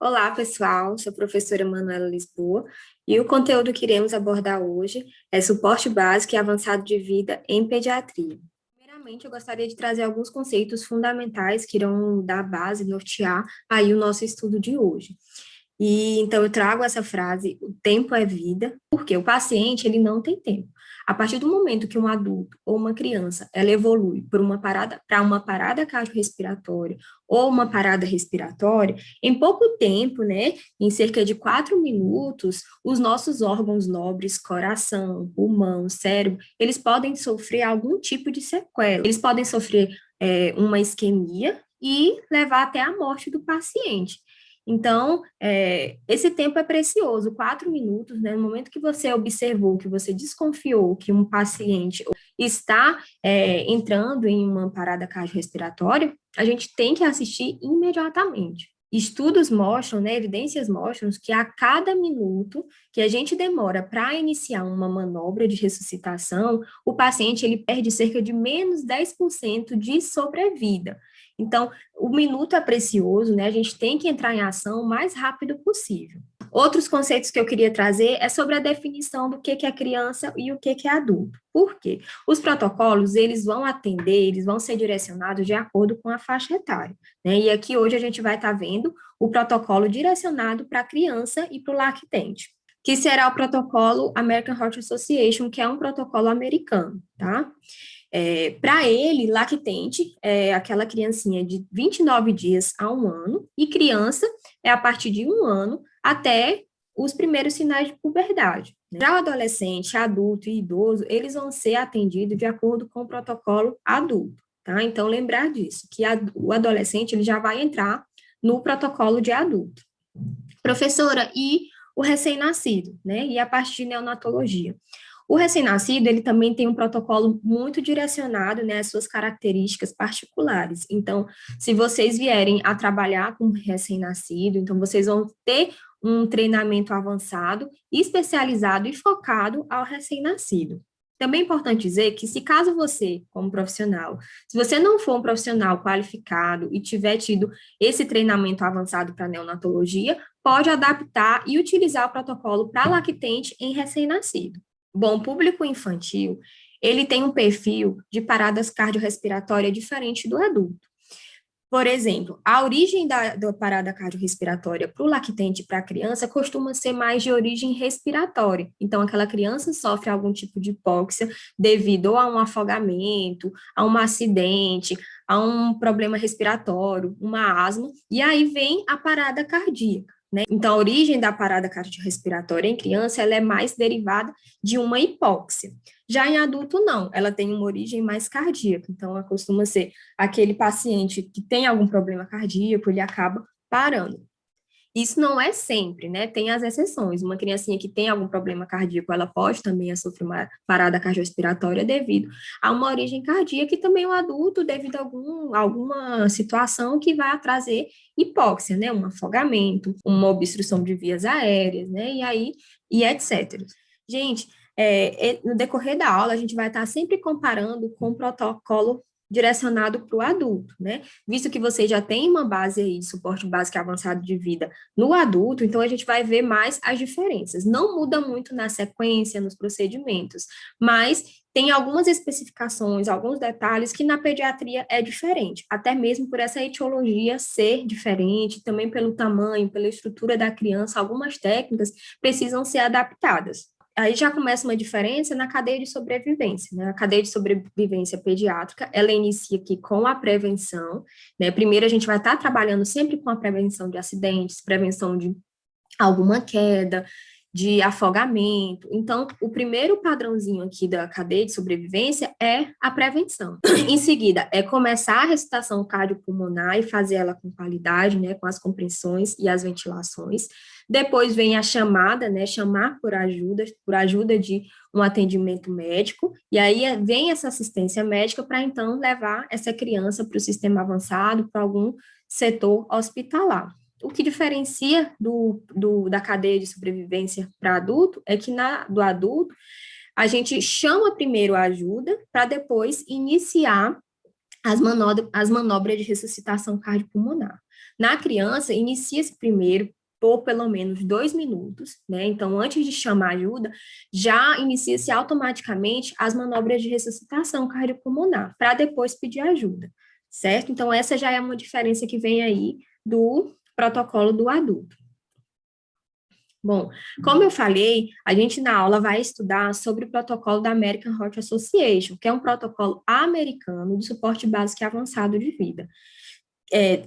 Olá, pessoal. Sou a professora Manuela Lisboa e o conteúdo que iremos abordar hoje é suporte básico e avançado de vida em pediatria. Primeiramente, eu gostaria de trazer alguns conceitos fundamentais que irão dar base, nortear aí o nosso estudo de hoje. E então eu trago essa frase: o tempo é vida, porque o paciente ele não tem tempo. A partir do momento que um adulto ou uma criança ela evolui por uma parada para uma parada cardiorrespiratória ou uma parada respiratória, em pouco tempo, né, em cerca de 4 minutos, os nossos órgãos nobres, coração, pulmão, cérebro, eles podem sofrer algum tipo de sequela. Eles podem sofrer uma isquemia e levar até a morte do paciente. Então, esse tempo é precioso, 4 minutos, né? No momento que você observou, que você desconfiou que um paciente está entrando em uma parada cardiorrespiratória, a gente tem que assistir imediatamente. Estudos mostram, né, evidências mostram que a cada minuto que a gente demora para iniciar uma manobra de ressuscitação, o paciente ele perde cerca de menos 10% de sobrevida. Então, o minuto é precioso, né? A gente tem que entrar em ação o mais rápido possível. Outros conceitos que eu queria trazer é sobre a definição do que é criança e o que é adulto. Por quê? Os protocolos, eles vão atender, eles vão ser direcionados de acordo com a faixa etária, né? E aqui hoje a gente vai estar vendo o protocolo direcionado para a criança e para o lactente, que será o protocolo American Heart Association, que é um protocolo americano, tá? Para ele, lactente é aquela criancinha de 29 dias a 1 ano, e criança é a partir de 1 ano até os primeiros sinais de puberdade. Já o adolescente, adulto e idoso, eles vão ser atendidos de acordo com o protocolo adulto, tá? Então, lembrar disso, que o adolescente ele já vai entrar no protocolo de adulto. Professora, e o recém-nascido, né? E a parte de neonatologia? O recém-nascido, ele também tem um protocolo muito direcionado, né, às suas características particulares. Então, se vocês vierem a trabalhar com recém-nascido, então vocês vão ter um treinamento avançado, especializado e focado ao recém-nascido. Também é importante dizer que se caso você, como profissional, se você não for um profissional qualificado e tiver tido esse treinamento avançado para neonatologia, pode adaptar e utilizar o protocolo para lactente em recém-nascido. Bom, o público infantil, ele tem um perfil de paradas cardiorrespiratórias diferente do adulto. Por exemplo, a origem da parada cardiorrespiratória para o lactente e para a criança costuma ser mais de origem respiratória. Então, aquela criança sofre algum tipo de hipóxia devido a um afogamento, a um acidente, a um problema respiratório, uma asma, e aí vem a parada cardíaca, né? Então, a origem da parada cardiorrespiratória em criança, ela é mais derivada de uma hipóxia. Já em adulto, não, ela tem uma origem mais cardíaca, então ela costuma ser aquele paciente que tem algum problema cardíaco, ele acaba parando. Isso não é sempre, né? Tem as exceções. Uma criancinha que tem algum problema cardíaco, ela pode também sofrer uma parada cardiorrespiratória devido a uma origem cardíaca, e também o adulto devido a alguma situação que vai trazer hipóxia, né? Um afogamento, uma obstrução de vias aéreas, né? E etc. Gente, no decorrer da aula, a gente vai estar sempre comparando com o protocolo direcionado para o adulto, né? Visto que você já tem uma base aí de suporte básico e avançado de vida no adulto, então a gente vai ver mais as diferenças. Não muda muito na sequência, nos procedimentos, mas tem algumas especificações, alguns detalhes que na pediatria é diferente, até mesmo por essa etiologia ser diferente, também pelo tamanho, pela estrutura da criança, algumas técnicas precisam ser adaptadas. Aí já começa uma diferença na cadeia de sobrevivência, né? A cadeia de sobrevivência pediátrica, ela inicia aqui com a prevenção, né? Primeiro a gente vai estar trabalhando sempre com a prevenção de acidentes, prevenção de alguma queda, de afogamento. Então, o primeiro padrãozinho aqui da cadeia de sobrevivência é a prevenção. Em seguida, é começar a ressuscitação cardiopulmonar e fazer ela com qualidade, né, com as compressões e as ventilações. Depois vem a chamada, né, chamar por ajuda de um atendimento médico, e aí vem essa assistência médica para então levar essa criança para o sistema avançado, para algum setor hospitalar. O que diferencia da cadeia de sobrevivência para adulto é que do adulto, a gente chama primeiro a ajuda para depois iniciar as manobras de ressuscitação cardiopulmonar. Na criança, inicia-se primeiro por pelo menos 2 minutos, né? Então, antes de chamar ajuda, já inicia-se automaticamente as manobras de ressuscitação cardiopulmonar, para depois pedir ajuda, certo? Então, essa já é uma diferença que vem aí do protocolo do adulto. Bom, como eu falei, a gente na aula vai estudar sobre o protocolo da American Heart Association, que é um protocolo americano de suporte básico e avançado de vida.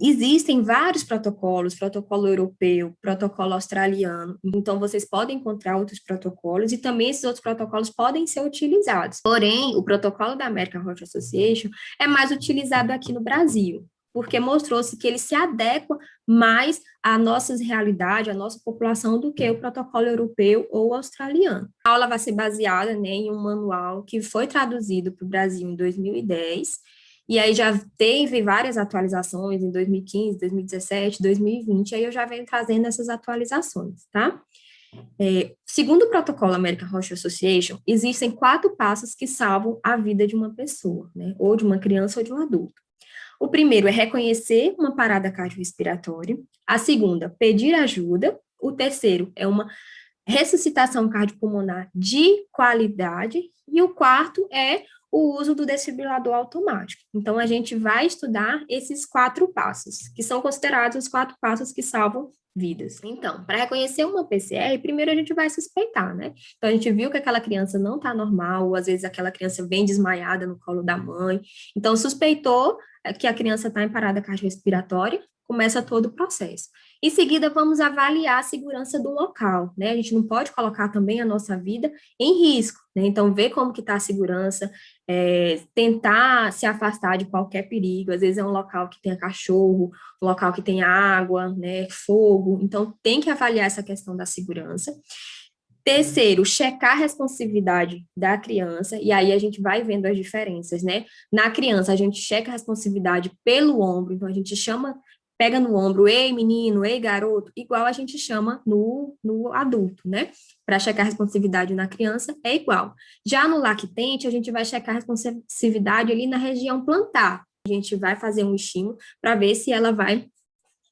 Existem vários protocolos, protocolo europeu, protocolo australiano, então vocês podem encontrar outros protocolos e também esses outros protocolos podem ser utilizados. Porém, o protocolo da American Heart Association é mais utilizado aqui no Brasil, porque mostrou-se que ele se adequa mais à nossa realidade, à nossa população, do que o protocolo europeu ou australiano. A aula vai ser baseada, né, em um manual que foi traduzido para o Brasil em 2010, e aí já teve várias atualizações em 2015, 2017, 2020, aí eu já venho trazendo essas atualizações, tá? Segundo o protocolo American Heart Association, existem 4 passos que salvam a vida de uma pessoa, né, ou de uma criança ou de um adulto. O primeiro é reconhecer uma parada cardiorrespiratória. A segunda, pedir ajuda. O terceiro é uma ressuscitação cardiopulmonar de qualidade. E o quarto é o uso do desfibrilador automático. Então, a gente vai estudar esses 4 passos, que são considerados os 4 passos que salvam vidas. Então, para reconhecer uma PCR, primeiro a gente vai suspeitar, né? Então, a gente viu que aquela criança não está normal, ou às vezes aquela criança vem desmaiada no colo da mãe. Então, suspeitou que a criança está em parada cardiorrespiratória, começa todo o processo. Em seguida, vamos avaliar a segurança do local, né? A gente não pode colocar também a nossa vida em risco, né? Então, ver como que está a segurança, tentar se afastar de qualquer perigo. Às vezes é um local que tenha cachorro, um local que tenha água, né, fogo. Então, tem que avaliar essa questão da segurança. Terceiro, checar a responsividade da criança, e aí a gente vai vendo as diferenças, né? Na criança, a gente checa a responsividade pelo ombro, então a gente chama, pega no ombro, ei menino, ei garoto, igual a gente chama no adulto, né? Para checar a responsividade na criança, é igual. Já no lactente, a gente vai checar a responsividade ali na região plantar. A gente vai fazer um estímulo para ver se ela vai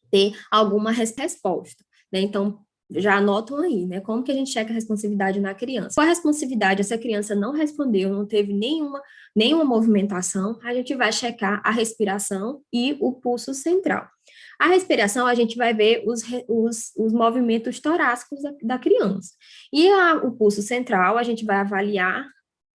ter alguma resposta, né? Então, já anotam aí, né? Como que a gente checa a responsividade na criança? Com a responsividade, essa criança não respondeu, não teve nenhuma movimentação, a gente vai checar a respiração e o pulso central. A respiração, a gente vai ver os movimentos torácicos da criança. E o pulso central, a gente vai avaliar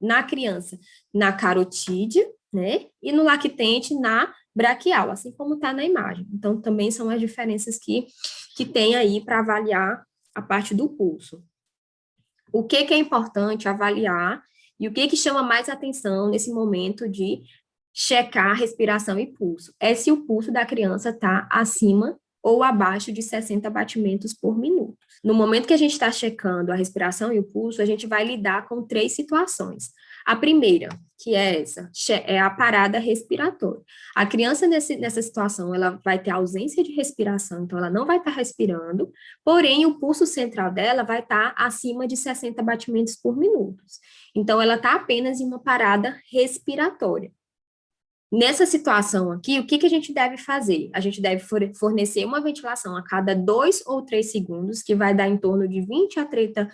na criança, na carotídea, né? E no lactente, na braquial, assim como está na imagem. Então, também são as diferenças que tem aí para avaliar a parte do pulso. O que é importante avaliar e o que chama mais atenção nesse momento de checar respiração e pulso? É se o pulso da criança está acima ou abaixo de 60 batimentos por minuto. No momento que a gente está checando a respiração e o pulso, a gente vai lidar com 3 situações. A primeira, que é essa, é a parada respiratória. A criança nessa situação, ela vai ter ausência de respiração, então ela não vai estar respirando, porém o pulso central dela vai estar acima de 60 batimentos por minuto. Então ela está apenas em uma parada respiratória. Nessa situação aqui, o que a gente deve fazer? A gente deve fornecer uma ventilação a cada 2 ou 3 segundos, que vai dar em torno de 20 a 30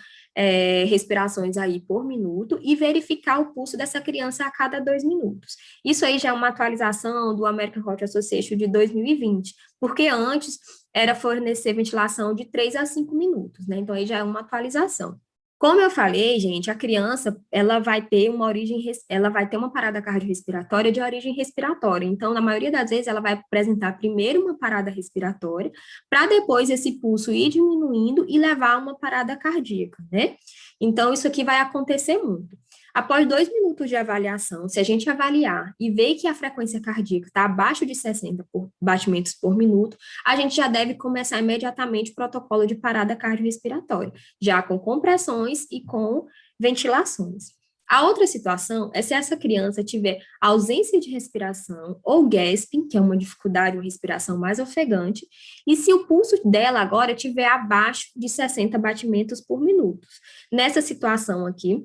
respirações aí por minuto, e verificar o pulso dessa criança a cada 2 minutos. Isso aí já é uma atualização do American Heart Association de 2020, porque antes era fornecer ventilação de 3 a 5 minutos, né? Então aí já é uma atualização. Como eu falei, gente, a criança, ela vai ter uma parada cardiorrespiratória de origem respiratória. Então, na maioria das vezes, ela vai apresentar primeiro uma parada respiratória, para depois esse pulso ir diminuindo e levar a uma parada cardíaca, né? Então, isso aqui vai acontecer muito. Após 2 minutos de avaliação, se a gente avaliar e ver que a frequência cardíaca está abaixo de 60 batimentos por minuto, a gente já deve começar imediatamente o protocolo de parada cardiorrespiratória, já com compressões e com ventilações. A outra situação é se essa criança tiver ausência de respiração ou gasping, que é uma dificuldade, uma respiração mais ofegante, e se o pulso dela agora estiver abaixo de 60 batimentos por minuto. Nessa situação aqui,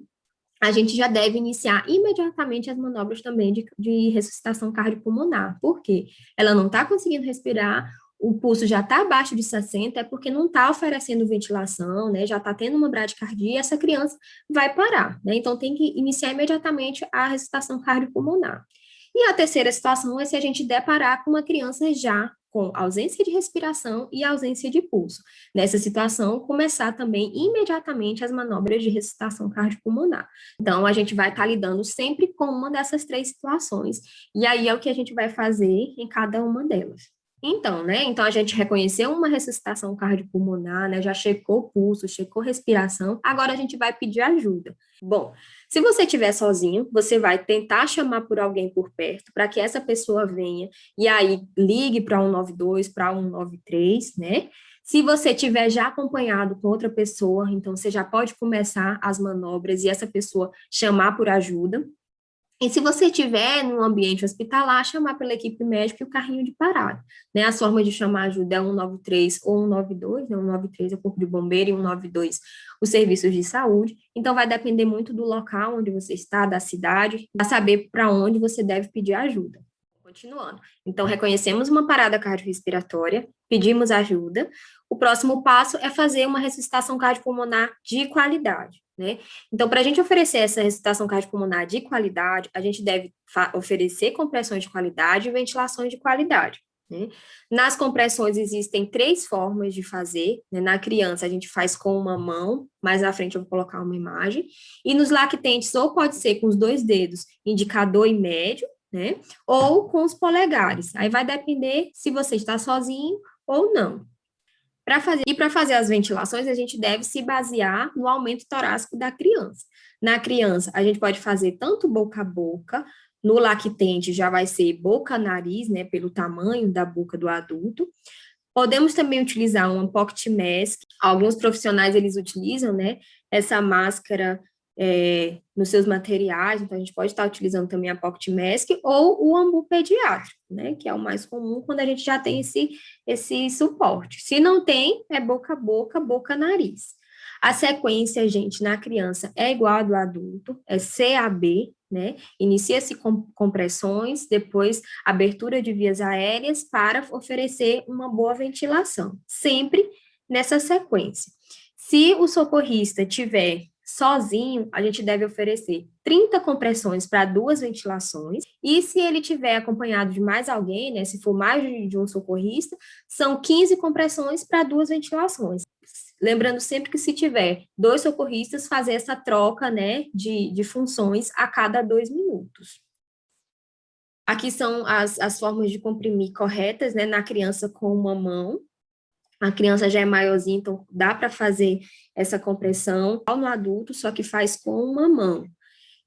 a gente já deve iniciar imediatamente as manobras também de ressuscitação cardiopulmonar. Por quê? Ela não está conseguindo respirar, o pulso já está abaixo de 60, é porque não está oferecendo ventilação, né? Já está tendo uma bradicardia e essa criança vai parar, né? Então, tem que iniciar imediatamente a ressuscitação cardiopulmonar. E a terceira situação é se a gente deparar com uma criança já com ausência de respiração e ausência de pulso. Nessa situação, começar também imediatamente as manobras de ressuscitação cardiopulmonar. Então, a gente vai estar lidando sempre com uma dessas três situações, e aí é o que a gente vai fazer em cada uma delas. Então, né? Então a gente reconheceu uma ressuscitação cardiopulmonar, né? Já checou pulso, checou respiração. Agora a gente vai pedir ajuda. Bom, se você estiver sozinho, você vai tentar chamar por alguém por perto para que essa pessoa venha e aí ligue para 192, para 193, né? Se você tiver já acompanhado com outra pessoa, então você já pode começar as manobras e essa pessoa chamar por ajuda. E se você estiver num ambiente hospitalar, chamar pela equipe médica e o carrinho de parada, né? As formas de chamar ajuda é 193 ou 192, né? 193 é o Corpo de Bombeiro e 192 os serviços de saúde. Então, vai depender muito do local onde você está, da cidade, para saber para onde você deve pedir ajuda. Continuando. Então, reconhecemos uma parada cardiorrespiratória, pedimos ajuda. O próximo passo é fazer uma ressuscitação cardiopulmonar de qualidade, né? Então, para a gente oferecer essa ressuscitação cardiopulmonar de qualidade, a gente deve oferecer compressões de qualidade e ventilações de qualidade, né? Nas compressões existem três formas de fazer, né? Na criança a gente faz com uma mão, mais na frente eu vou colocar uma imagem, e nos lactentes ou pode ser com os dois dedos, indicador e médio, né? Ou com os polegares. Aí vai depender se você está sozinho ou não. Para fazer as ventilações, a gente deve se basear no aumento torácico da criança. Na criança, a gente pode fazer tanto boca a boca, no lactente já vai ser boca-nariz, né, pelo tamanho da boca do adulto. Podemos também utilizar uma pocket mask. Alguns profissionais, eles utilizam, né, essa máscara nos seus materiais, então a gente pode estar utilizando também a pocket mask ou o ambu pediátrico, né, que é o mais comum quando a gente já tem esse suporte. Se não tem, é boca a boca, boca-nariz. A sequência, gente, na criança é igual a do adulto, é CAB, né, inicia-se com compressões, depois abertura de vias aéreas para oferecer uma boa ventilação, sempre nessa sequência. Se o socorrista tiver sozinho, a gente deve oferecer 30 compressões para duas ventilações, e se ele tiver acompanhado de mais alguém, né, se for mais de um socorrista, são 15 compressões para duas ventilações. Lembrando sempre que se tiver dois socorristas, fazer essa troca, né, de funções a cada 2 minutos. Aqui são as formas de comprimir corretas, né, na criança com uma mão. A criança já é maiorzinha, então dá para fazer essa compressão, igual no adulto, só que faz com uma mão.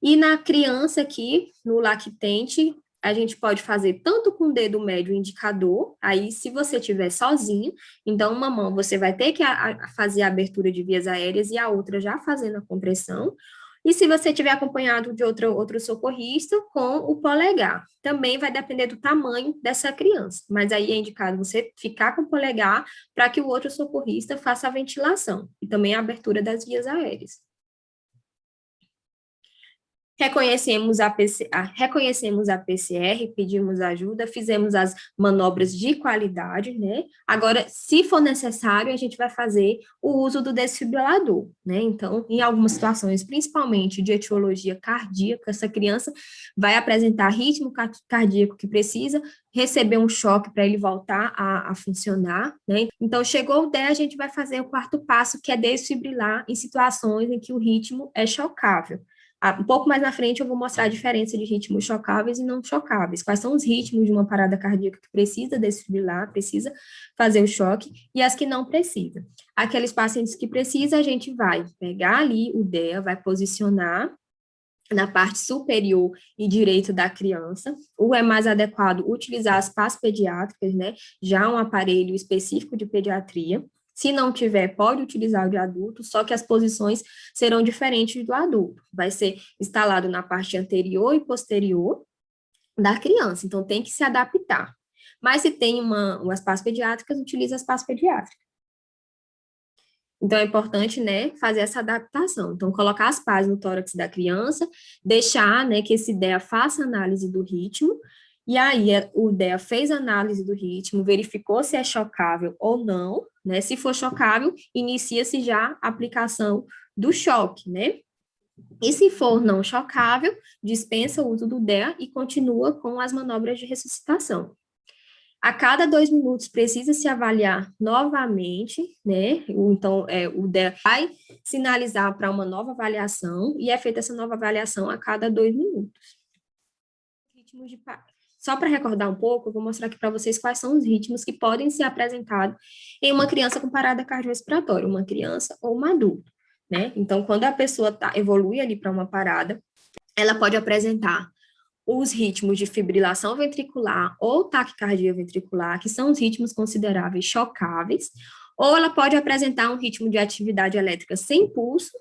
E na criança aqui, no lactente, a gente pode fazer tanto com o dedo médio indicador, aí se você estiver sozinho, então uma mão você vai ter que fazer a abertura de vias aéreas e a outra já fazendo a compressão, e se você estiver acompanhado de outro socorrista, com o polegar. Também vai depender do tamanho dessa criança, mas aí é indicado você ficar com o polegar para que o outro socorrista faça a ventilação e também a abertura das vias aéreas. Reconhecemos a PCR, pedimos ajuda, fizemos as manobras de qualidade, né? Agora, se for necessário, a gente vai fazer o uso do desfibrilador, né? Então, em algumas situações, principalmente de etiologia cardíaca, essa criança vai apresentar ritmo cardíaco que precisa receber um choque para ele voltar a funcionar, né? Então, chegou o 10, a gente vai fazer o quarto passo, que é desfibrilar em situações em que o ritmo é chocável. Um pouco mais na frente eu vou mostrar a diferença de ritmos chocáveis e não chocáveis. Quais são os ritmos de uma parada cardíaca que precisa desfibrilar, precisa fazer o choque, e as que não precisa. Aqueles pacientes que precisam, a gente vai pegar ali o DEA, vai posicionar na parte superior e direita da criança. Ou é mais adequado utilizar as pás pediátricas, né? Já um aparelho específico de pediatria. Se não tiver, pode utilizar o de adulto, só que as posições serão diferentes do adulto. Vai ser instalado na parte anterior e posterior da criança, então tem que se adaptar. Mas se tem umas pás pediátricas, utiliza as pás pediátricas. Então, é importante, né, fazer essa adaptação. Então, colocar as pás no tórax da criança, deixar, né, que esse DEA faça análise do ritmo, e aí o DEA fez análise do ritmo, verificou se é chocável ou não, né, se for chocável, inicia-se já a aplicação do choque, né, e se for não chocável, dispensa o uso do DEA e continua com as manobras de ressuscitação. A cada 2 minutos precisa se avaliar novamente, né? Então, o DEA vai sinalizar para uma nova avaliação e é feita essa nova avaliação a cada 2 minutos. Ritmos de Só para recordar um pouco, eu vou mostrar aqui para vocês quais são os ritmos que podem ser apresentados em uma criança com parada cardiorrespiratória, uma criança ou um adulto, né? Então, quando a pessoa evolui ali para uma parada, ela pode apresentar os ritmos de fibrilação ventricular ou taquicardia ventricular, que são os ritmos consideráveis chocáveis, ou ela pode apresentar um ritmo de atividade elétrica sem pulso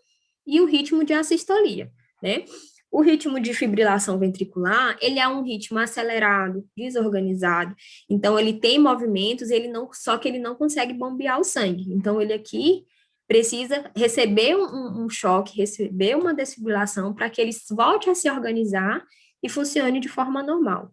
e o ritmo de assistolia, né? O ritmo de fibrilação ventricular, ele é um ritmo acelerado, desorganizado, então ele tem movimentos, só que ele não consegue bombear o sangue. Então ele aqui precisa receber um choque, receber uma desfibrilação para que ele volte a se organizar e funcione de forma normal.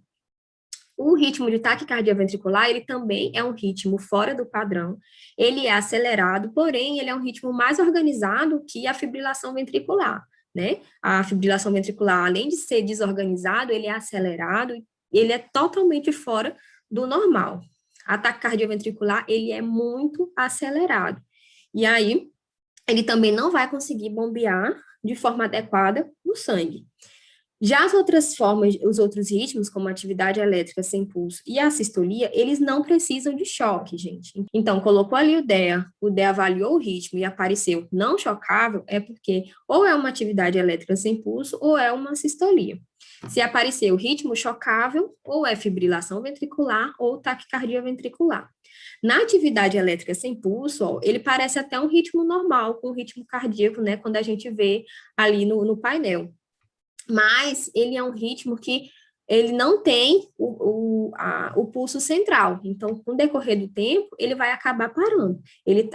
O ritmo de taquicardia ventricular, ele também é um ritmo fora do padrão, ele é acelerado, porém, ele é um ritmo mais organizado que a fibrilação ventricular, né? A fibrilação ventricular, além de ser desorganizado, ele é acelerado, ele é totalmente fora do normal. A taquicardia ventricular, ele é muito acelerado. E aí, ele também não vai conseguir bombear de forma adequada o sangue. Já as outras formas, os outros ritmos, como a atividade elétrica sem pulso e a sistolia, eles não precisam de choque, gente. Então, colocou ali o DEA avaliou o ritmo e apareceu não chocável, é porque ou é uma atividade elétrica sem pulso ou é uma sistolia. Se aparecer o ritmo chocável, ou é fibrilação ventricular ou taquicardia ventricular. Na atividade elétrica sem pulso, ó, ele parece até um ritmo normal, com ritmo cardíaco, né, quando a gente vê ali no painel. Mas ele é um ritmo que ele não tem o pulso central. Então, com o decorrer do tempo, ele vai acabar parando. Ele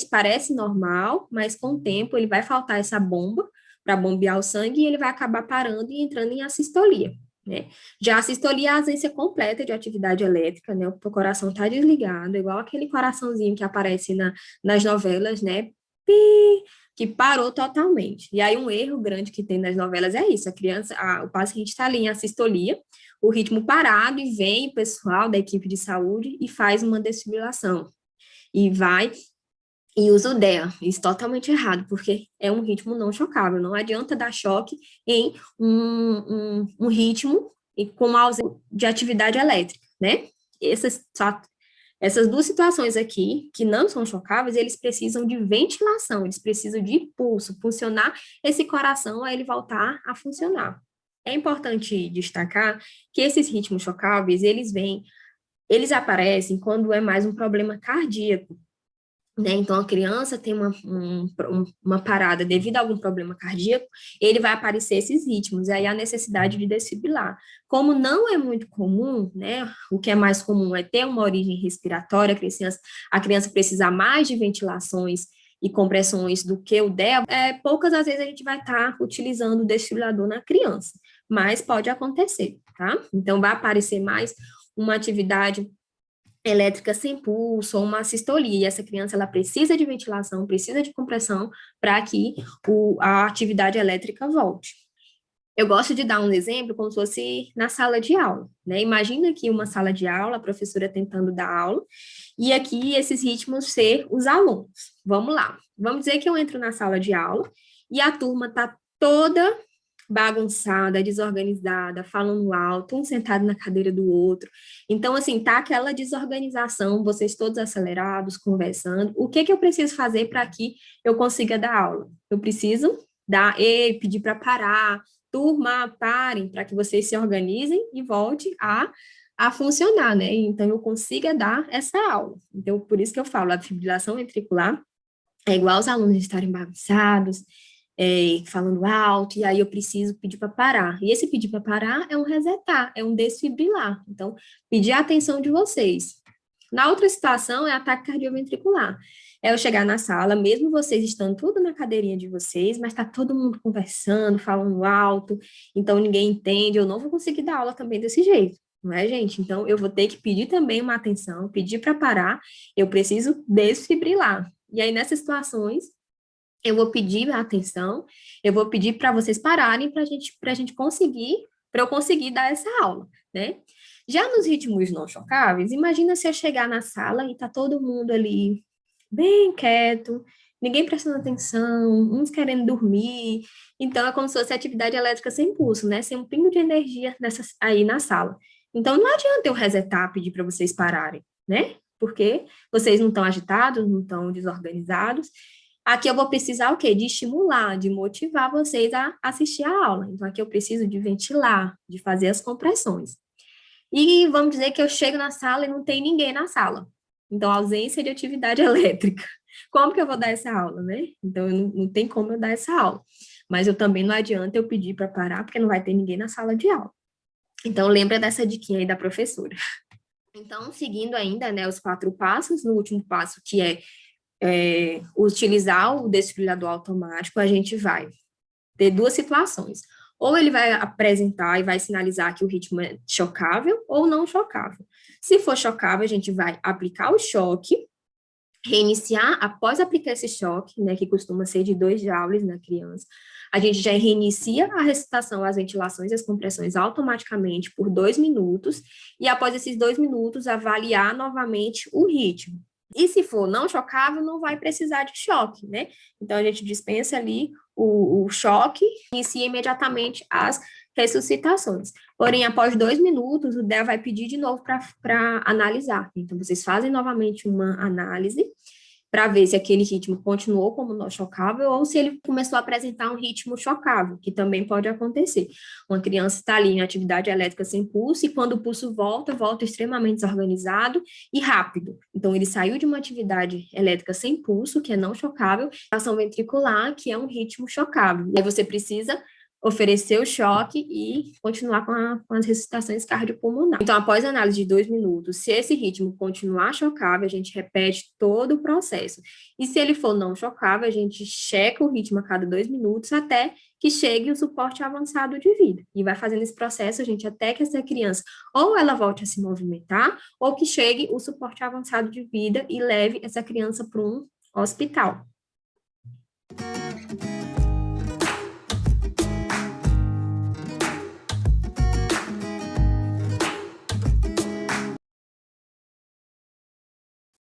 parece normal, mas com o tempo ele vai faltar essa bomba para bombear o sangue e ele vai acabar parando e entrando em assistolia, né? Já a assistolia é a ausência completa de atividade elétrica, né? O coração está desligado, igual aquele coraçãozinho que aparece nas novelas, né? Pi, que parou totalmente. E aí um erro grande que tem nas novelas é isso, o paciente está ali em assistolia, o ritmo parado, e vem o pessoal da equipe de saúde e faz uma desfibrilação. E vai e usa o DEA. Isso é totalmente errado, porque é um ritmo não chocável. Não adianta dar choque em um ritmo e com uma ausência de atividade elétrica, né? Essas duas situações aqui, que não são chocáveis, eles precisam de ventilação, eles precisam de pulso, funcionar esse coração a ele voltar a funcionar. É importante destacar que esses ritmos chocáveis, eles aparecem quando é mais um problema cardíaco, né? Então, a criança tem uma parada devido a algum problema cardíaco, ele vai aparecer esses ritmos, aí a necessidade de desfibrilar. Como não é muito comum, né? O que é mais comum é ter uma origem respiratória, a criança precisar mais de ventilações e compressões do que o DEA, poucas às vezes a gente vai estar utilizando o desfibrilador na criança, mas pode acontecer, tá? Então, vai aparecer mais uma atividade elétrica sem pulso ou uma assistolia, e essa criança ela precisa de ventilação, precisa de compressão para que a atividade elétrica volte. Eu gosto de dar um exemplo como se fosse na sala de aula, né? Imagina aqui uma sala de aula, a professora tentando dar aula, e aqui esses ritmos ser os alunos. Vamos lá. Vamos dizer que eu entro na sala de aula e a turma está toda bagunçada, desorganizada, falando alto, um sentado na cadeira do outro. Então, assim, tá aquela desorganização, vocês todos acelerados, conversando. O que que eu preciso fazer para que eu consiga dar aula? Eu preciso pedir para parar, turma, parem, para que vocês se organizem e volte a funcionar, né? Então, eu consiga dar essa aula. Então, por isso que eu falo, a fibrilação ventricular é igual os alunos estarem bagunçados, falando alto, e aí eu preciso pedir para parar. E esse pedir para parar é um resetar, é um desfibrilar. Então, pedir a atenção de vocês. Na outra situação, é ataque cardioventricular. É eu chegar na sala, mesmo vocês estando tudo na cadeirinha de vocês, mas está todo mundo conversando, falando alto, então ninguém entende, eu não vou conseguir dar aula também desse jeito, não é, gente? Então, eu vou ter que pedir também uma atenção, pedir para parar, eu preciso desfibrilar. E aí, nessas situações, eu vou pedir a atenção, eu vou pedir para vocês pararem para a gente conseguir, para eu conseguir dar essa aula, né? Já nos ritmos não chocáveis, imagina se eu chegar na sala e tá todo mundo ali bem quieto, ninguém prestando atenção, uns querendo dormir. Então, é como se fosse atividade elétrica sem pulso, né? Sem um pingo de energia aí na sala. Então, não adianta eu resetar, pedir para vocês pararem, né? Porque vocês não estão agitados, não estão desorganizados. Aqui eu vou precisar o quê? De estimular, de motivar vocês a assistir a aula. Então, aqui eu preciso de ventilar, de fazer as compressões. E vamos dizer que eu chego na sala e não tem ninguém na sala. Então, ausência de atividade elétrica. Como que eu vou dar essa aula, né? Então, não tem como eu dar essa aula. Mas eu também não adianta eu pedir para parar, porque não vai ter ninguém na sala de aula. Então, lembra dessa diquinha aí da professora. Então, seguindo ainda, né, os 4 passos, no último passo, que é utilizar o desfibrilador automático, a gente vai ter 2 situações. Ou ele vai apresentar e vai sinalizar que o ritmo é chocável ou não chocável. Se for chocável, a gente vai aplicar o choque, reiniciar após aplicar esse choque, né, que costuma ser de 2 joules na criança. A gente já reinicia a recitação, as ventilações e as compressões automaticamente por 2 minutos, e após esses 2 minutos, avaliar novamente o ritmo. E se for não chocável, não vai precisar de choque, né? Então, a gente dispensa ali o choque e inicia imediatamente as ressuscitações. Porém, após 2 minutos, o DEA vai pedir de novo para analisar. Então, vocês fazem novamente uma análise para ver se aquele ritmo continuou como não chocável ou se ele começou a apresentar um ritmo chocável, que também pode acontecer. Uma criança está ali em atividade elétrica sem pulso e quando o pulso volta, volta extremamente desorganizado e rápido. Então, ele saiu de uma atividade elétrica sem pulso, que é não chocável, ação ventricular, que é um ritmo chocável. E aí você precisa oferecer o choque e continuar com as ressuscitações cardiopulmonares. Então, após a análise de 2 minutos, se esse ritmo continuar chocável, a gente repete todo o processo. E se ele for não chocável, a gente checa o ritmo a cada 2 minutos até que chegue o suporte avançado de vida. E vai fazendo esse processo, gente, até que essa criança ou ela volte a se movimentar, ou que chegue o suporte avançado de vida e leve essa criança para um hospital.